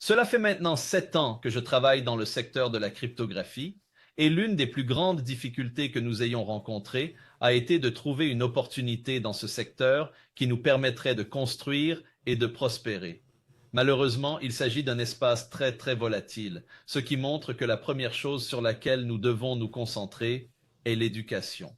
Cela fait maintenant 7 ans que je travaille dans le secteur de la cryptographie et l'une des plus grandes difficultés que nous ayons rencontrées a été de trouver une opportunité dans ce secteur qui nous permettrait de construire et de prospérer. Malheureusement, il s'agit d'un espace très très volatile, ce qui montre que la première chose sur laquelle nous devons nous concentrer est l'éducation.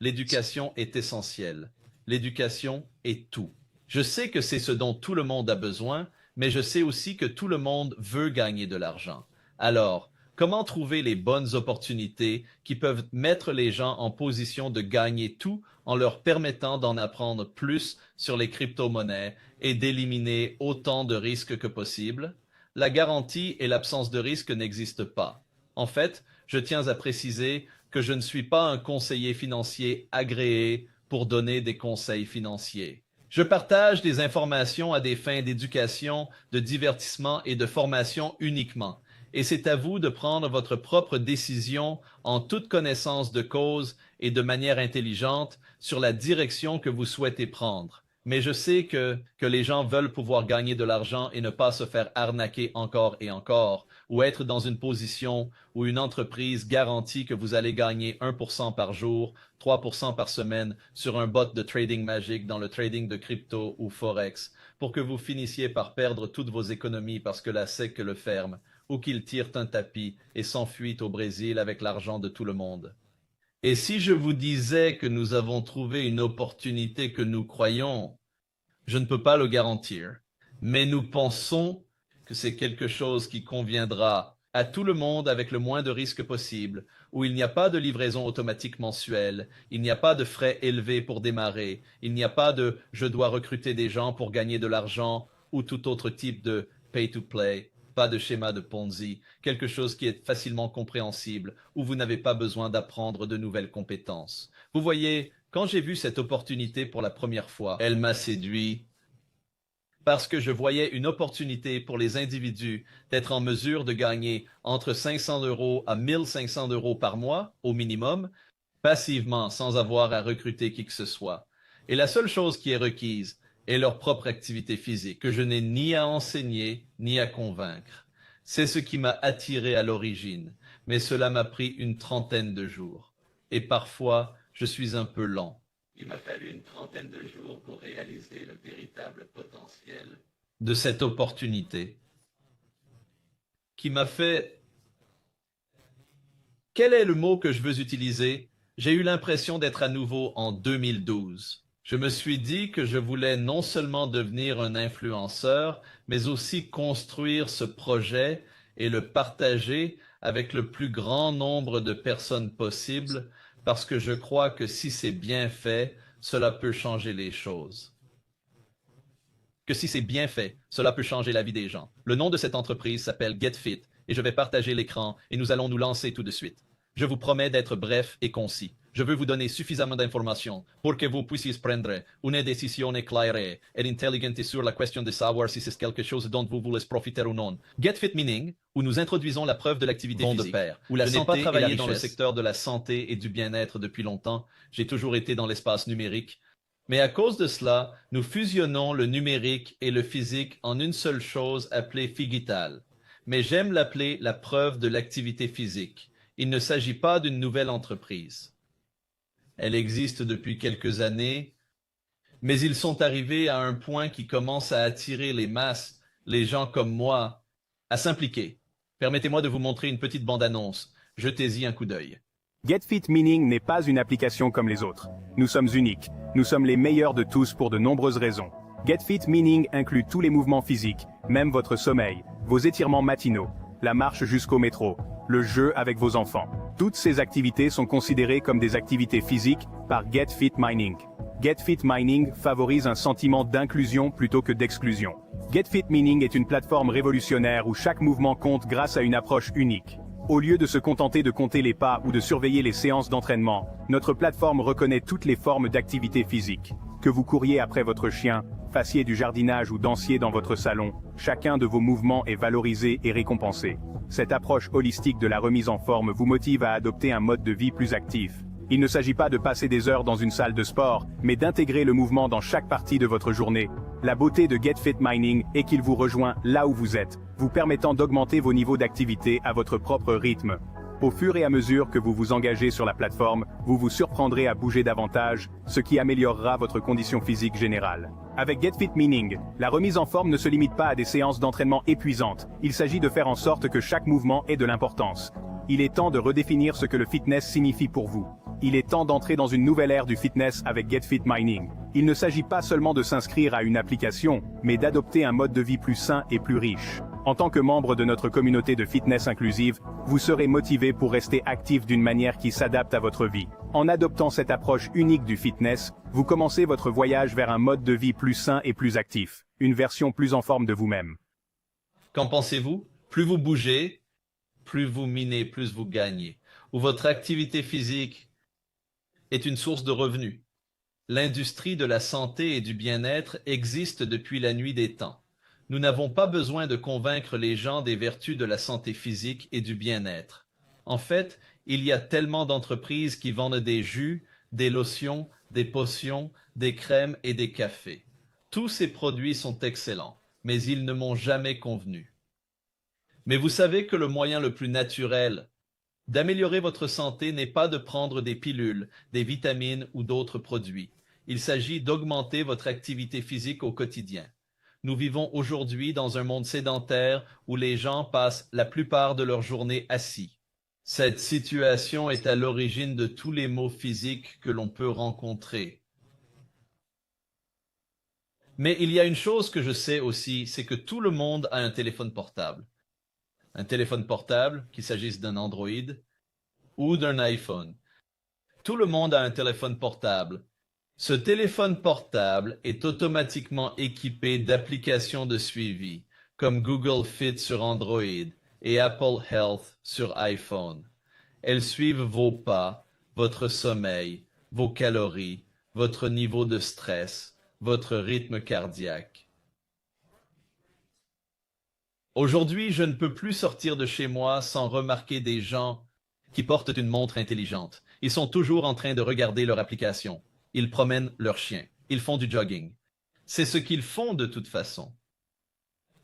L'éducation est essentielle. L'éducation est tout. Je sais que c'est ce dont tout le monde a besoin, mais je sais aussi que tout le monde veut gagner de l'argent. Alors, comment trouver les bonnes opportunités qui peuvent mettre les gens en position de gagner tout en leur permettant d'en apprendre plus sur les crypto-monnaies et d'éliminer autant de risques que possible? La garantie et l'absence de risque n'existent pas. En fait, je tiens à préciser que je ne suis pas un conseiller financier agréé pour donner des conseils financiers. Je partage des informations à des fins d'éducation, de divertissement et de formation uniquement, et c'est à vous de prendre votre propre décision en toute connaissance de cause et de manière intelligente sur la direction que vous souhaitez prendre. Mais je sais que les gens veulent pouvoir gagner de l'argent et ne pas se faire arnaquer encore et encore, ou être dans une position où une entreprise garantit que vous allez gagner 1% par jour, 3% par semaine sur un bot de trading magique dans le trading de crypto ou forex, pour que vous finissiez par perdre toutes vos économies parce que la SEC le ferme, ou qu'ils tirent un tapis et s'enfuient au Brésil avec l'argent de tout le monde. Et si je vous disais que nous avons trouvé une opportunité que nous croyons, je ne peux pas le garantir, mais nous pensons que c'est quelque chose qui conviendra à tout le monde avec le moins de risques possible, où il n'y a pas de livraison automatique mensuelle, il n'y a pas de frais élevés pour démarrer, il n'y a pas de « je dois recruter des gens pour gagner de l'argent » ou tout autre type de « pay-to-play ». Pas de schéma de Ponzi, quelque chose qui est facilement compréhensible, où vous n'avez pas besoin d'apprendre de nouvelles compétences. Vous voyez, quand j'ai vu cette opportunité pour la première fois, elle m'a séduit parce que je voyais une opportunité pour les individus d'être en mesure de gagner entre 500 € à 1500 € par mois, au minimum, passivement, sans avoir à recruter qui que ce soit. Et la seule chose qui est requise, et leur propre activité physique, que je n'ai ni à enseigner, ni à convaincre. C'est ce qui m'a attiré à l'origine, mais cela m'a pris une trentaine de jours. Et parfois, je suis un peu lent. Il m'a fallu une trentaine de jours pour réaliser le véritable potentiel de cette opportunité, qui m'a fait... Quel est le mot que je veux utiliser? J'ai eu l'impression d'être à nouveau en 2012. Je me suis dit que je voulais non seulement devenir un influenceur, mais aussi construire ce projet et le partager avec le plus grand nombre de personnes possible, parce que je crois que si c'est bien fait, cela peut changer les choses. Que si c'est bien fait, cela peut changer la vie des gens. Le nom de cette entreprise s'appelle GetFit, et je vais partager l'écran, et nous allons nous lancer tout de suite. Je vous promets d'être bref et concis. Je veux vous donner suffisamment d'informations pour que vous puissiez prendre une décision claire et intelligente sur la question de savoir si c'est quelque chose dont vous voulez profiter ou non. GetFit Mining, où nous introduisons la preuve de l'activité physique, de pair, où la santé pas travaillé dans le secteur de la santé et du bien-être depuis longtemps. J'ai toujours été dans l'espace numérique. Mais à cause de cela, nous fusionnons le numérique et le physique en une seule chose appelée Figital. Mais j'aime l'appeler la preuve de l'activité physique. Il ne s'agit pas d'une nouvelle entreprise. Elle existe depuis quelques années, mais ils sont arrivés à un point qui commence à attirer les masses, les gens comme moi, à s'impliquer. Permettez-moi de vous montrer une petite bande-annonce. Jetez-y un coup d'œil. GetFit Mining n'est pas une application comme les autres. Nous sommes uniques. Nous sommes les meilleurs de tous pour de nombreuses raisons. GetFit Mining inclut tous les mouvements physiques, même votre sommeil, vos étirements matinaux, la marche jusqu'au métro, le jeu avec vos enfants. Toutes ces activités sont considérées comme des activités physiques par GetFit Mining. GetFit Mining favorise un sentiment d'inclusion plutôt que d'exclusion. GetFit Mining est une plateforme révolutionnaire où chaque mouvement compte grâce à une approche unique. Au lieu de se contenter de compter les pas ou de surveiller les séances d'entraînement, notre plateforme reconnaît toutes les formes d'activité physique. Que vous couriez après votre chien, fassiez du jardinage ou dansiez dans votre salon, chacun de vos mouvements est valorisé et récompensé. Cette approche holistique de la remise en forme vous motive à adopter un mode de vie plus actif. Il ne s'agit pas de passer des heures dans une salle de sport, mais d'intégrer le mouvement dans chaque partie de votre journée. La beauté de GetFit Mining est qu'il vous rejoint là où vous êtes, vous permettant d'augmenter vos niveaux d'activité à votre propre rythme. Au fur et à mesure que vous vous engagez sur la plateforme, vous vous surprendrez à bouger davantage, ce qui améliorera votre condition physique générale. Avec GetFit Mining, la remise en forme ne se limite pas à des séances d'entraînement épuisantes, il s'agit de faire en sorte que chaque mouvement ait de l'importance. Il est temps de redéfinir ce que le fitness signifie pour vous. Il est temps d'entrer dans une nouvelle ère du fitness avec GetFit Mining. Il ne s'agit pas seulement de s'inscrire à une application, mais d'adopter un mode de vie plus sain et plus riche. En tant que membre de notre communauté de fitness inclusive, vous serez motivé pour rester actif d'une manière qui s'adapte à votre vie. En adoptant cette approche unique du fitness, vous commencez votre voyage vers un mode de vie plus sain et plus actif, une version plus en forme de vous-même. Qu'en pensez-vous? Plus vous bougez, plus vous minez, plus vous gagnez. Ou votre activité physique est une source de revenus. L'industrie de la santé et du bien-être existe depuis la nuit des temps. Nous n'avons pas besoin de convaincre les gens des vertus de la santé physique et du bien-être. En fait, il y a tellement d'entreprises qui vendent des jus, des lotions, des potions, des crèmes et des cafés. Tous ces produits sont excellents, mais ils ne m'ont jamais convenu. Mais vous savez que le moyen le plus naturel d'améliorer votre santé n'est pas de prendre des pilules, des vitamines ou d'autres produits. Il s'agit d'augmenter votre activité physique au quotidien. Nous vivons aujourd'hui dans un monde sédentaire où les gens passent la plupart de leur journée assis. Cette situation est à l'origine de tous les maux physiques que l'on peut rencontrer. Mais il y a une chose que je sais aussi, c'est que tout le monde a un téléphone portable. Un téléphone portable, qu'il s'agisse d'un Android ou d'un iPhone. Tout le monde a un téléphone portable. Ce téléphone portable est automatiquement équipé d'applications de suivi, comme Google Fit sur Android et Apple Health sur iPhone. Elles suivent vos pas, votre sommeil, vos calories, votre niveau de stress, votre rythme cardiaque. Aujourd'hui, je ne peux plus sortir de chez moi sans remarquer des gens qui portent une montre intelligente. Ils sont toujours en train de regarder leur application. Ils promènent leurs chiens. Ils font du jogging. C'est ce qu'ils font de toute façon.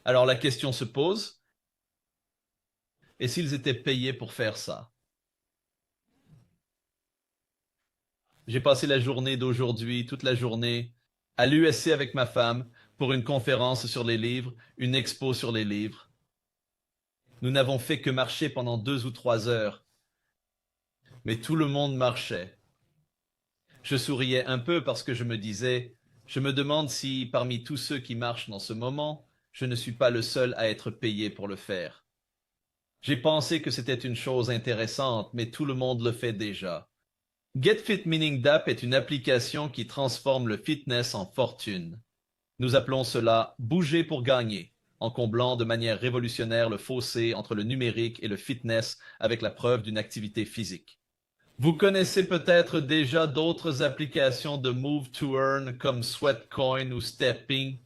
Alors la question se pose, et s'ils étaient payés pour faire ça? J'ai passé la journée d'aujourd'hui, toute la journée, à l'USC avec ma femme pour une conférence sur les livres, une expo sur les livres. Nous n'avons fait que marcher pendant 2 ou 3 heures, mais tout le monde marchait. Je souriais un peu parce que je me disais, je me demande si, parmi tous ceux qui marchent dans ce moment, je ne suis pas le seul à être payé pour le faire. J'ai pensé que c'était une chose intéressante, mais tout le monde le fait déjà. GetFit Mining Dapp est une application qui transforme le fitness en fortune. Nous appelons cela « bouger pour gagner », en comblant de manière révolutionnaire le fossé entre le numérique et le fitness avec la preuve d'une activité physique. Vous connaissez peut-être déjà d'autres applications de Move to Earn comme Sweatcoin ou Stepping,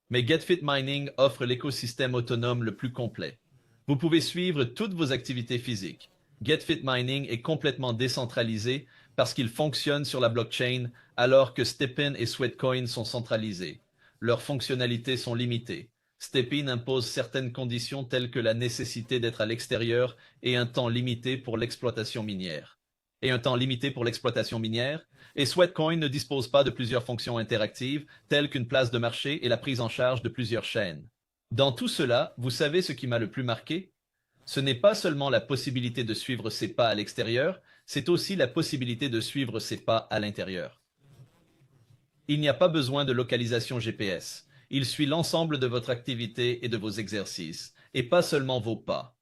mais GetFit Mining offre l'écosystème autonome le plus complet. Vous pouvez suivre toutes vos activités physiques. GetFit Mining est complètement décentralisé parce qu'il fonctionne sur la blockchain alors que Stepin et Sweatcoin sont centralisés. Leurs fonctionnalités sont limitées. Stepin impose certaines conditions telles que la nécessité d'être à l'extérieur et un temps limité pour l'exploitation minière. Et Sweatcoin ne dispose pas de plusieurs fonctions interactives telles qu'une place de marché et la prise en charge de plusieurs chaînes. Dans tout cela, vous savez ce qui m'a le plus marqué? Ce n'est pas seulement la possibilité de suivre ses pas à l'extérieur, c'est aussi la possibilité de suivre ses pas à l'intérieur. Il n'y a pas besoin de localisation GPS. Il suit l'ensemble de votre activité et de vos exercices, et pas seulement vos pas.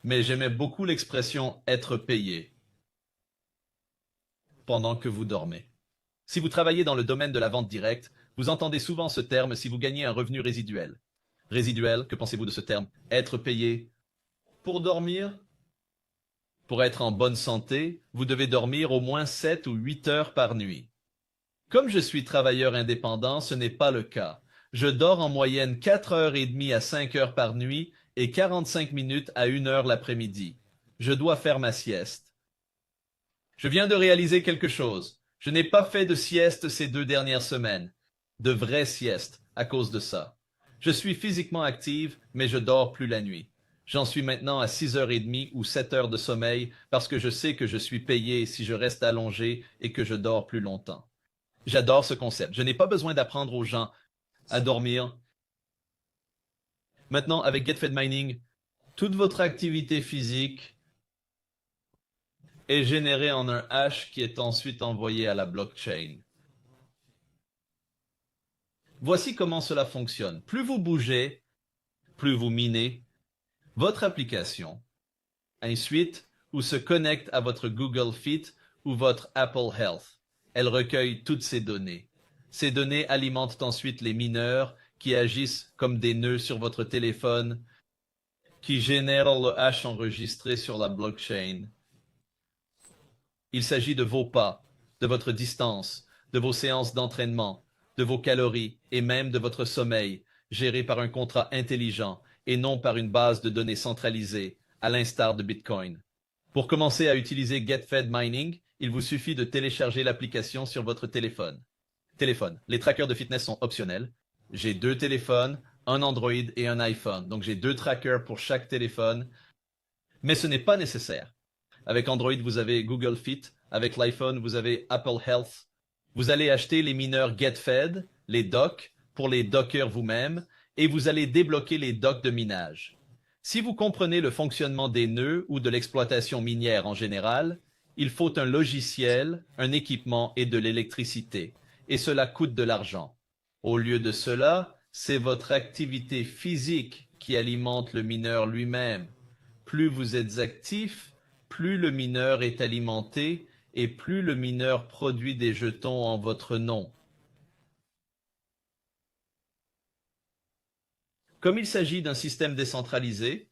Mais j'aimais beaucoup l'expression « être payé » pendant que vous dormez. Si vous travaillez dans le domaine de la vente directe, vous entendez souvent ce terme si vous gagnez un revenu résiduel. Résiduel, que pensez-vous de ce terme? Être payé pour dormir? Pour être en bonne santé, vous devez dormir au moins 7 ou 8 heures par nuit. Comme je suis travailleur indépendant, ce n'est pas le cas. Je dors en moyenne 4h30 à 5 heures par nuit et 45 minutes à 1 heure l'après-midi. Je dois faire ma sieste. Je viens de réaliser quelque chose. Je n'ai pas fait de sieste ces 2 dernières semaines. de vraies siestes à cause de ça. Je suis physiquement active, mais je dors plus la nuit. J'en suis maintenant à 6h30 ou 7 heures de sommeil parce que je sais que je suis payé si je reste allongé et que je dors plus longtemps. J'adore ce concept. Je n'ai pas besoin d'apprendre aux gens à dormir. Maintenant, avec GetFed Mining, toute votre activité physique est générée en un hash qui est ensuite envoyé à la blockchain. Voici comment cela fonctionne. Plus vous bougez, plus vous minez votre application, ensuite, ou se connecte à votre Google Fit ou votre Apple Health. Elle recueille toutes ces données. Ces données alimentent ensuite les mineurs qui agissent comme des nœuds sur votre téléphone, qui génèrent le hash enregistré sur la blockchain. Il s'agit de vos pas, de votre distance, de vos séances d'entraînement, de vos calories et même de votre sommeil, géré par un contrat intelligent et non par une base de données centralisée, à l'instar de Bitcoin. Pour commencer à utiliser GetFed Mining, il vous suffit de télécharger l'application sur votre téléphone. Les trackers de fitness sont optionnels. J'ai 2 téléphones, un Android et un iPhone, donc j'ai 2 trackers pour chaque téléphone, mais ce n'est pas nécessaire. Avec Android, vous avez Google Fit, avec l'iPhone, vous avez Apple Health. Vous allez acheter les mineurs GetFed, les docks, pour les dockers vous-même, et vous allez débloquer les docks de minage. Si vous comprenez le fonctionnement des nœuds ou de l'exploitation minière en général, il faut un logiciel, un équipement et de l'électricité, et cela coûte de l'argent. Au lieu de cela, c'est votre activité physique qui alimente le mineur lui-même. Plus vous êtes actif, plus le mineur est alimenté et plus le mineur produit des jetons en votre nom. Comme il s'agit d'un système décentralisé,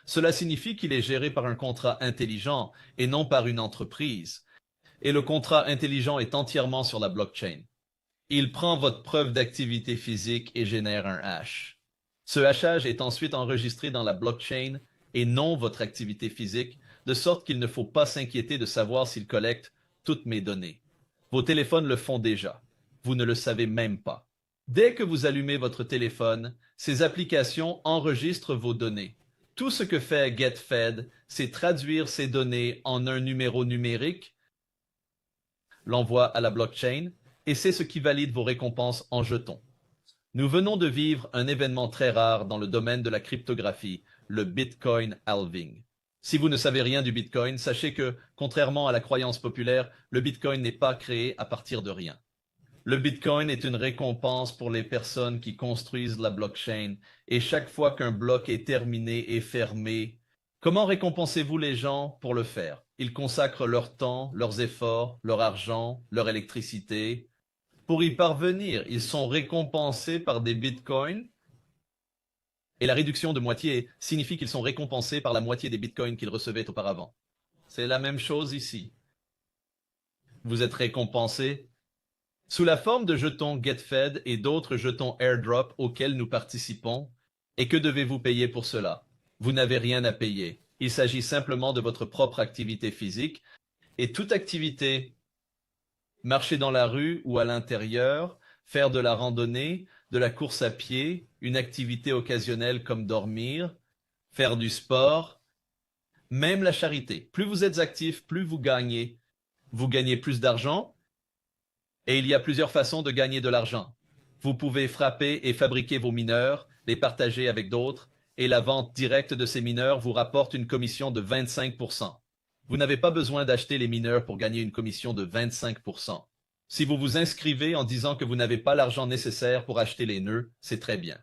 cela signifie qu'il est géré par un contrat intelligent et non par une entreprise. Et le contrat intelligent est entièrement sur la blockchain. Il prend votre preuve d'activité physique et génère un hash. Ce hashage est ensuite enregistré dans la blockchain et non votre activité physique, de sorte qu'il ne faut pas s'inquiéter de savoir s'il collecte toutes mes données. Vos téléphones le font déjà. Vous ne le savez même pas. Dès que vous allumez votre téléphone, ces applications enregistrent vos données. Tout ce que fait GetFed, c'est traduire ces données en un numéro numérique, l'envoi à la blockchain, et c'est ce qui valide vos récompenses en jetons. Nous venons de vivre un événement très rare dans le domaine de la cryptographie, le Bitcoin halving. Si vous ne savez rien du Bitcoin, sachez que, contrairement à la croyance populaire, le Bitcoin n'est pas créé à partir de rien. Le Bitcoin est une récompense pour les personnes qui construisent la blockchain, et chaque fois qu'un bloc est terminé et fermé, comment récompensez-vous les gens pour le faire? Ils consacrent leur temps, leurs efforts, leur argent, leur électricité. Pour y parvenir, ils sont récompensés par des bitcoins. Et la réduction de moitié signifie qu'ils sont récompensés par la moitié des bitcoins qu'ils recevaient auparavant. C'est la même chose ici. Vous êtes récompensés sous la forme de jetons GetFed et d'autres jetons airdrop auxquels nous participons. Et que devez-vous payer pour cela? Vous n'avez rien à payer. Il s'agit simplement de votre propre activité physique. Et toute activité, marcher dans la rue ou à l'intérieur, faire de la randonnée, de la course à pied, une activité occasionnelle comme dormir, faire du sport, même la charité. Plus vous êtes actif, plus vous gagnez. Vous gagnez plus d'argent et il y a plusieurs façons de gagner de l'argent. Vous pouvez frapper et fabriquer vos mineurs, les partager avec d'autres et la vente directe de ces mineurs vous rapporte une commission de 25%. Vous n'avez pas besoin d'acheter les mineurs pour gagner une commission de 25%. Si vous vous inscrivez en disant que vous n'avez pas l'argent nécessaire pour acheter les nœuds, c'est très bien.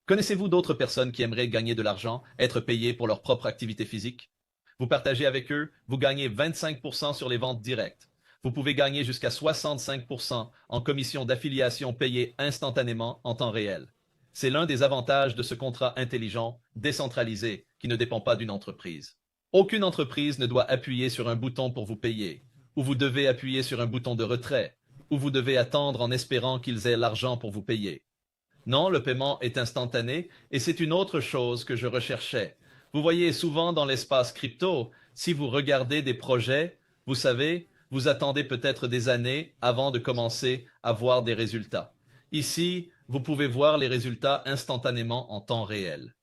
Connaissez-vous d'autres personnes qui aimeraient gagner de l'argent, être payées pour leur propre activité physique? Vous partagez avec eux, vous gagnez 25% sur les ventes directes. Vous pouvez gagner jusqu'à 65% en commission d'affiliation payée instantanément en temps réel. C'est l'un des avantages de ce contrat intelligent, décentralisé, qui ne dépend pas d'une entreprise. Aucune entreprise ne doit appuyer sur un bouton pour vous payer, ou vous devez appuyer sur un bouton de retrait, ou vous devez attendre en espérant qu'ils aient l'argent pour vous payer. Non, le paiement est instantané, et c'est une autre chose que je recherchais. Vous voyez souvent dans l'espace crypto, si vous regardez des projets, vous savez, vous attendez peut-être des années avant de commencer à voir des résultats. Ici, vous pouvez voir les résultats instantanément en temps réel.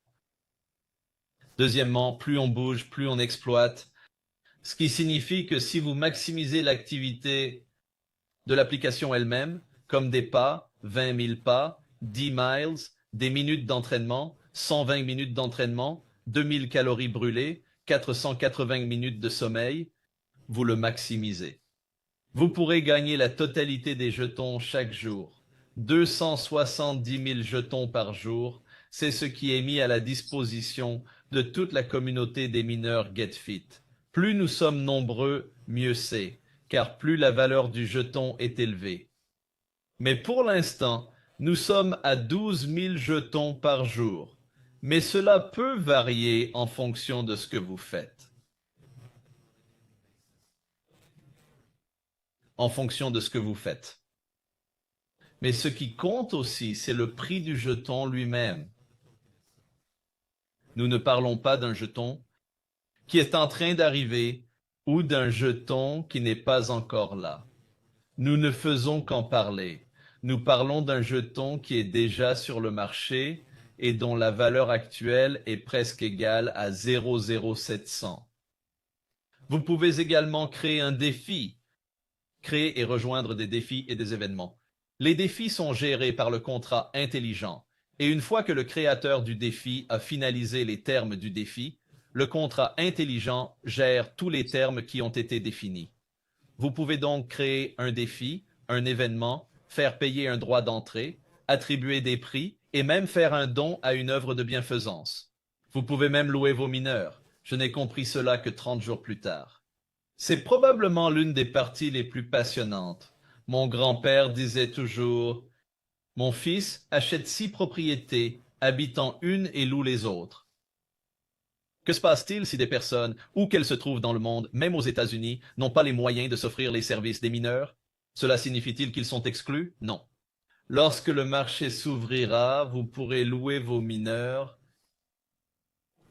Deuxièmement, plus on bouge, plus on exploite, ce qui signifie que si vous maximisez l'activité de l'application elle-même, comme des pas, 20 000 pas, 10 miles, des minutes d'entraînement, 120 minutes d'entraînement, 2000 calories brûlées, 480 minutes de sommeil, vous le maximisez. Vous pourrez gagner la totalité des jetons chaque jour. 270 000 jetons par jour, c'est ce qui est mis à la disposition de toute la communauté des mineurs GetFit. Plus nous sommes nombreux, mieux c'est, car plus la valeur du jeton est élevée. Mais pour l'instant, nous sommes à 12 000 jetons par jour. Mais cela peut varier en fonction de ce que vous faites. En fonction de ce que vous faites. Mais ce qui compte aussi, c'est le prix du jeton lui-même. Nous ne parlons pas d'un jeton qui est en train d'arriver ou d'un jeton qui n'est pas encore là. Nous ne faisons qu'en parler. Nous parlons d'un jeton qui est déjà sur le marché et dont la valeur actuelle est presque égale à 0,0700. Vous pouvez également créer un défi. Créer et rejoindre des défis et des événements. Les défis sont gérés par le contrat intelligent, et une fois que le créateur du défi a finalisé les termes du défi, le contrat intelligent gère tous les termes qui ont été définis. Vous pouvez donc créer un défi, un événement, faire payer un droit d'entrée, attribuer des prix et même faire un don à une œuvre de bienfaisance. Vous pouvez même louer vos mineurs. Je n'ai compris cela que 30 jours plus tard. C'est probablement l'une des parties les plus passionnantes. Mon grand-père disait toujours « Mon fils achète 6 propriétés, habitant une et loue les autres. » Que se passe-t-il si des personnes, où qu'elles se trouvent dans le monde, même aux États-Unis, n'ont pas les moyens de s'offrir les services des mineurs? Cela signifie-t-il qu'ils sont exclus? Non. Lorsque le marché s'ouvrira, vous pourrez louer vos mineurs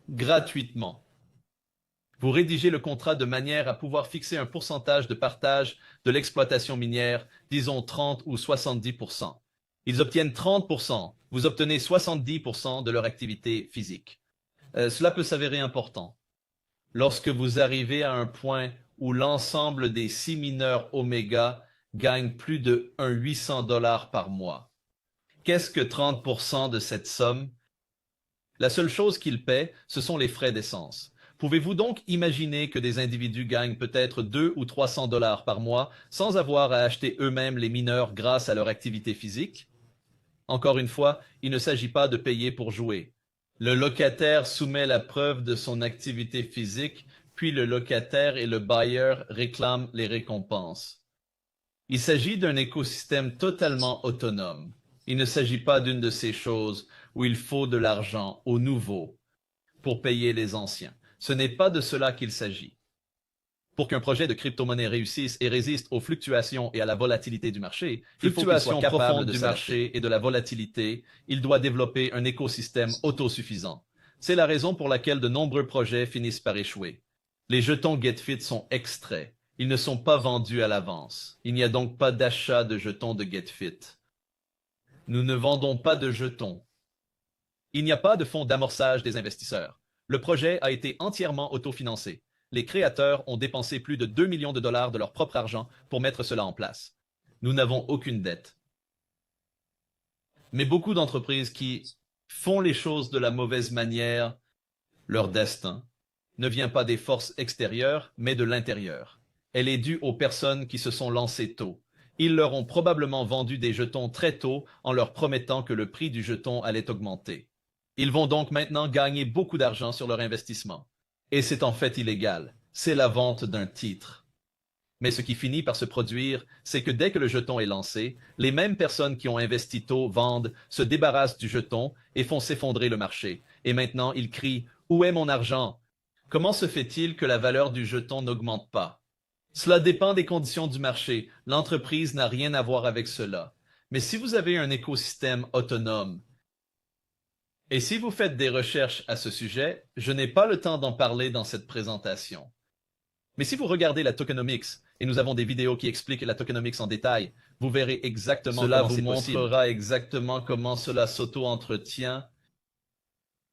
gratuitement. Vous rédigez le contrat de manière à pouvoir fixer un pourcentage de partage de l'exploitation minière, disons 30 ou 70%. Ils obtiennent 30%, vous obtenez 70% de leur activité physique. Cela peut s'avérer important. Lorsque vous arrivez à un point où l'ensemble des 6 mineurs Oméga gagnent plus de 800 $ par mois. Qu'est-ce que 30% de cette somme? La seule chose qu'ils paient, ce sont les frais d'essence. Pouvez-vous donc imaginer que des individus gagnent peut-être 200 ou 300 $ par mois sans avoir à acheter eux-mêmes les mineurs grâce à leur activité physique? Encore une fois, il ne s'agit pas de payer pour jouer. Le locataire soumet la preuve de son activité physique, puis le locataire et le bailleur réclament les récompenses. Il s'agit d'un écosystème totalement autonome. Il ne s'agit pas d'une de ces choses où il faut de l'argent aux nouveaux pour payer les anciens. Ce n'est pas de cela qu'il s'agit. Pour qu'un projet de crypto-monnaie réussisse et résiste aux fluctuations et à la volatilité du marché, fluctuations profondes du marché et de la volatilité, il doit développer un écosystème autosuffisant. C'est la raison pour laquelle de nombreux projets finissent par échouer. Les jetons GetFit sont extraits. Ils ne sont pas vendus à l'avance. Il n'y a donc pas d'achat de jetons de GetFit. Nous ne vendons pas de jetons. Il n'y a pas de fonds d'amorçage des investisseurs. Le projet a été entièrement autofinancé. Les créateurs ont dépensé plus de 2 millions de dollars de leur propre argent pour mettre cela en place. Nous n'avons aucune dette. Mais beaucoup d'entreprises qui font les choses de la mauvaise manière, leur destin, ne vient pas des forces extérieures, mais de l'intérieur. Elle est due aux personnes qui se sont lancées tôt. Ils leur ont probablement vendu des jetons très tôt en leur promettant que le prix du jeton allait augmenter. Ils vont donc maintenant gagner beaucoup d'argent sur leur investissement. Et c'est en fait illégal. C'est la vente d'un titre. Mais ce qui finit par se produire, c'est que dès que le jeton est lancé, les mêmes personnes qui ont investi tôt vendent, se débarrassent du jeton et font s'effondrer le marché. Et maintenant, ils crient « Où est mon argent ?» Comment se fait-il que la valeur du jeton n'augmente pas? Cela dépend des conditions du marché. L'entreprise n'a rien à voir avec cela. Mais si vous avez un écosystème autonome, et si vous faites des recherches à ce sujet, je n'ai pas le temps d'en parler dans cette présentation. Mais si vous regardez la tokenomics, et nous avons des vidéos qui expliquent la tokenomics en détail, Vous verrez exactement cela vous montrera exactement comment cela s'auto-entretient,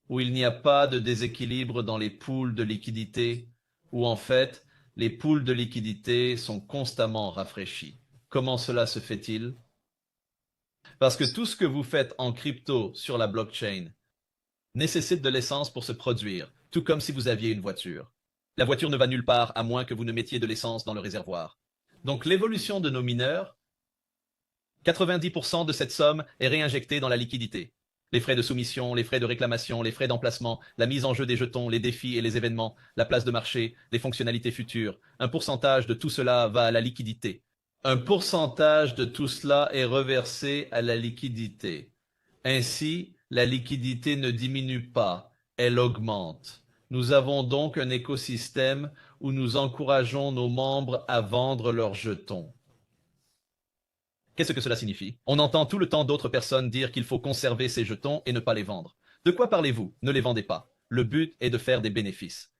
où il n'y a pas de déséquilibre dans les pools de liquidité, où en fait, les pools de liquidité sont constamment rafraîchis. Comment cela se fait-il? Parce que tout ce que vous faites en crypto sur la blockchain nécessite de l'essence pour se produire, tout comme si vous aviez une voiture. La voiture ne va nulle part à moins que vous ne mettiez de l'essence dans le réservoir. Donc l'évolution de nos mineurs, 90% de cette somme est réinjectée dans la liquidité. Les frais de soumission, les frais de réclamation, les frais d'emplacement, la mise en jeu des jetons, les défis et les événements, la place de marché, les fonctionnalités futures. Un pourcentage de tout cela va à la liquidité. Un pourcentage de tout cela est reversé à la liquidité. Ainsi, la liquidité ne diminue pas, elle augmente. Nous avons donc un écosystème où nous encourageons nos membres à vendre leurs jetons. Qu'est-ce que cela signifie? On entend tout le temps d'autres personnes dire qu'il faut conserver ces jetons et ne pas les vendre. De quoi parlez-vous? Ne les vendez pas. Le but est de faire des bénéfices.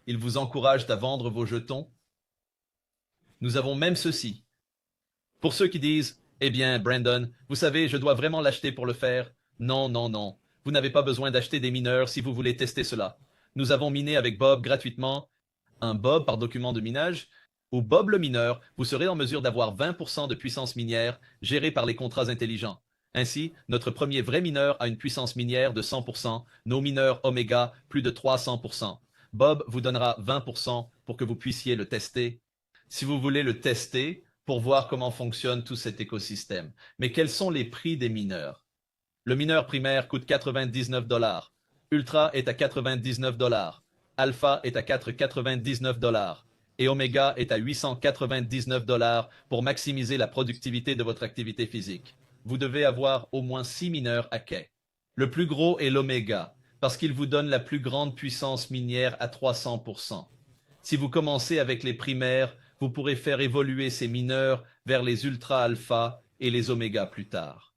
Ils vous encouragent à vendre vos jetons. Nous avons même ceci. Pour ceux qui disent « Eh bien, Brandon, vous savez, je dois vraiment l'acheter pour le faire. » Non, non, non. Vous n'avez pas besoin d'acheter des mineurs si vous voulez tester cela. Nous avons miné avec Bob gratuitement. Un Bob par document de minage ou Bob le mineur, vous serez en mesure d'avoir 20% de puissance minière gérée par les contrats intelligents. Ainsi, notre premier vrai mineur a une puissance minière de 100%, nos mineurs Omega plus de 300%. Bob vous donnera 20% pour que vous puissiez le tester. Si vous voulez le tester, pour voir comment fonctionne tout cet écosystème. Mais quels sont les prix des mineurs? Le mineur primaire coûte 99 $. Ultra est à 99 $. Alpha est à 499 $. Et Omega est à 899 $ pour maximiser la productivité de votre activité physique. Vous devez avoir au moins 6 mineurs à quai. Le plus gros est l'Omega, parce qu'il vous donne la plus grande puissance minière à 300%. Si vous commencez avec les primaires, vous pourrez faire évoluer ces mineurs vers les Ultra Alpha et les Oméga plus tard.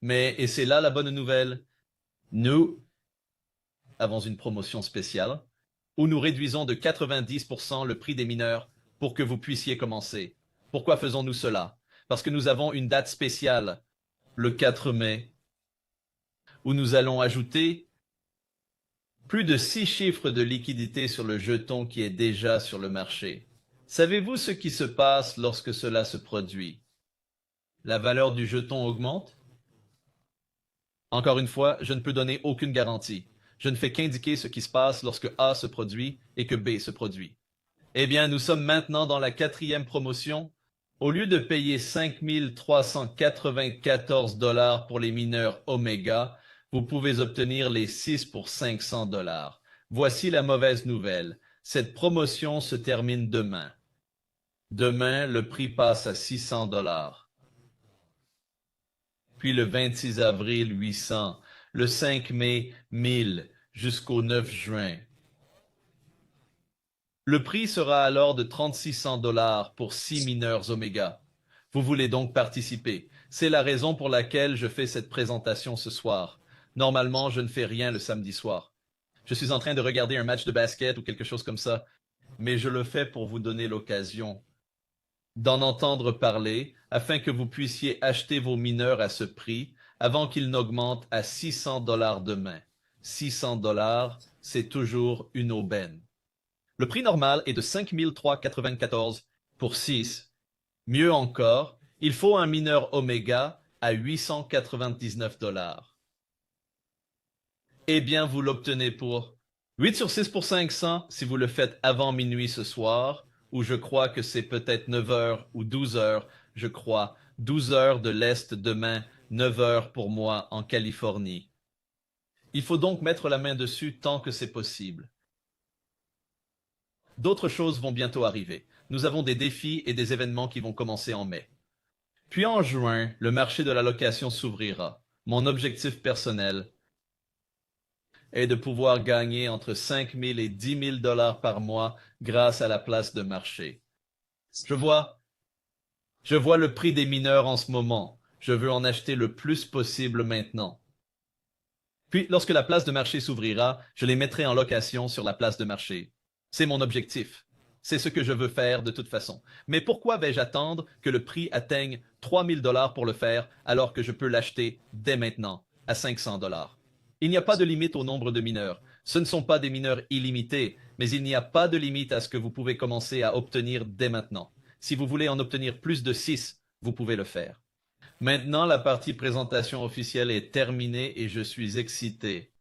Mais, et c'est là la bonne nouvelle, nous avons une promotion spéciale où nous réduisons de 90% le prix des mineurs pour que vous puissiez commencer. Pourquoi faisons-nous cela? Parce que nous avons une date spéciale, le 4 mai, où nous allons ajouter plus de 6 chiffres de liquidité sur le jeton qui est déjà sur le marché. Savez-vous ce qui se passe lorsque cela se produit? La valeur du jeton augmente? Encore une fois, je ne peux donner aucune garantie. Je ne fais qu'indiquer ce qui se passe lorsque A se produit et que B se produit. Eh bien, nous sommes maintenant dans la 4e promotion. Au lieu de payer 5 394 $ pour les mineurs Omega, vous pouvez obtenir les 6 pour 500 $. Voici la mauvaise nouvelle. Cette promotion se termine demain. Demain, le prix passe à 600 $. Puis le 26 avril, 800. Le 5 mai, 1000, jusqu'au 9 juin. Le prix sera alors de 3600 $ pour 6 mineurs Omega. Vous voulez donc participer. C'est la raison pour laquelle je fais cette présentation ce soir. Normalement, je ne fais rien le samedi soir. Je suis en train de regarder un match de basket ou quelque chose comme ça, mais je le fais pour vous donner l'occasion d'en entendre parler afin que vous puissiez acheter vos mineurs à ce prix avant qu'ils n'augmentent à 600 $ demain. 600 $, c'est toujours une aubaine. Le prix normal est de 5 394 pour 6. Mieux encore, il faut un mineur Omega à 899 $. Eh bien, vous l'obtenez pour 8 sur 6 pour 500 si vous le faites avant minuit ce soir, ou je crois que c'est peut-être 9 heures ou 12 heures, je crois, 12 heures de l'Est demain, 9 heures pour moi en Californie. Il faut donc mettre la main dessus tant que c'est possible. D'autres choses vont bientôt arriver. Nous avons des défis et des événements qui vont commencer en mai. Puis en juin, le marché de la location s'ouvrira. Mon objectif personnel est de pouvoir gagner entre 5 000 et 10 000 $ par mois grâce à la place de marché. Je vois le prix des mineurs en ce moment. Je veux en acheter le plus possible maintenant. Puis, lorsque la place de marché s'ouvrira, je les mettrai en location sur la place de marché. C'est mon objectif. C'est ce que je veux faire de toute façon. Mais pourquoi vais-je attendre que le prix atteigne 3000 dollars pour le faire alors que je peux l'acheter dès maintenant à 500 dollars? Il n'y a pas de limite au nombre de mineurs. Ce ne sont pas des mineurs illimités, mais il n'y a pas de limite à ce que vous pouvez commencer à obtenir dès maintenant. Si vous voulez en obtenir plus de 6, vous pouvez le faire. Maintenant, la partie présentation officielle est terminée et je suis excité.